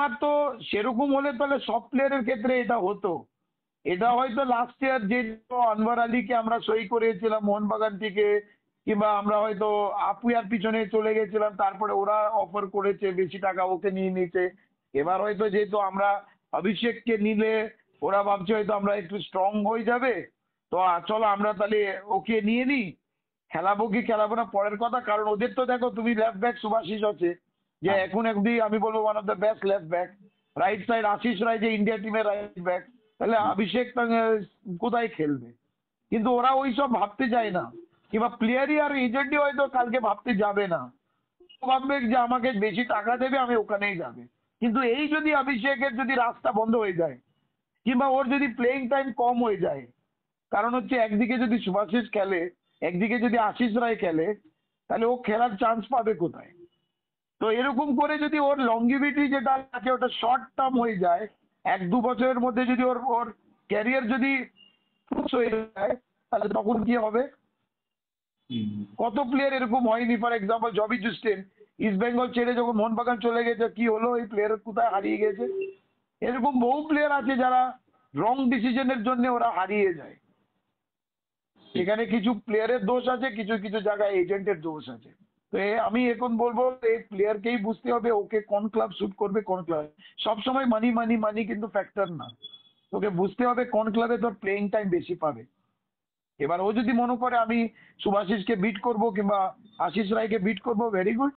আর তো সেরকম হলে তাহলে সব প্লেয়ারের ক্ষেত্রে এটা হতো। এটা হয়তো লাস্ট ইয়ার যে আনোয়ার আলীকে আমরা সই করিয়েছিলাম মোহনবাগান থেকে, কিংবা আমরা হয়তো আপুয়ার পিছনে চলে গেছিলাম, তারপরে ওরা অফার করেছে বেশি টাকা, ওকে নিয়ে নিতে। এবার হয়তো যেহেতু আমরা অভিষেককে নিলে ওরা ভাবছে হয়তো আমরা একটু স্ট্রং হয়ে যাবে, তো চলো আমরা তাহলে ওকে নিয়ে নিই। খেলাবো কি খেলাবো না পরের কথা, কারণ ওদের তো দেখো তুমি লেফট ব্যাক সুভাশিস আছে, যে হ্যাঁ। এখন অব্দি আমি বলবো one of the best left back. Right side Ashish Roy যে ইন্ডিয়া টিমের রাইট ব্যাক, তাহলে অভিষেক কোথায় খেলবে? কিন্তু ওরা ওই সব ভাবতে চায় না, কিংবা প্লেয়ারই আর এজেন্টই হয়তো কালকে ভাবতে যাবে না। ও ভাববে যে আমাকে বেশি টাকা দেবে, আমি ওখানেই যাবে। কিন্তু এই যদি অভিষেকের যদি রাস্তা বন্ধ হয়ে যায়, কিংবা ওর যদি প্লেইং টাইম কম হয়ে যায়, কারণ হচ্ছে একদিকে যদি শুভাশিস খেলে, একদিকে যদি আশিস রায় খেলে, তাহলে ও খেলার চান্স পাবে কোথায়? তো এরকম করে যদি ওর লংজিভিটি যেটা আছে ওটা শর্ট টার্ম হয়ে যায়, 1-2 বছরের মধ্যে যদি ওর ওর ক্যারিয়ার যদি শেষ হয়ে যায়, তাহলে তখন কি হবে? হুম। কত প্লেয়ার এরকম হয়নি, for example Joby জুস্টেন east Bengal ছেড়ে যখন মোহনবাগান চলে গেছে, কি হলো এই প্লেয়ার কোথায় হারিয়ে গেছে? এরকম বহু প্লেয়ার আছে যারা রং ডিসিশনের জন্য ওরা হারিয়ে যায়। ঠিক। এখানে কিছু প্লেয়ারের দোষ আছে, কিছু কিছু জায়গায় এজেন্টের দোষ আছে। তো আমি এখন বলবো এই প্লেয়ারকেই বুঝতে হবে ওকে কোন ক্লাব শুট করবে, কোন ক্লাব। সবসময় মানি মানি মানি কিন্তু ফ্যাক্টর না। তোকে বুঝতে হবে কোন ক্লাবে তোর প্লেইং টাইম বেশি পাবে। এবার ও যদি মনে করে আমি সুভাশিসকে বিট করব কিংবা আশিস রায়কে বিট করব, ভেরি গুড।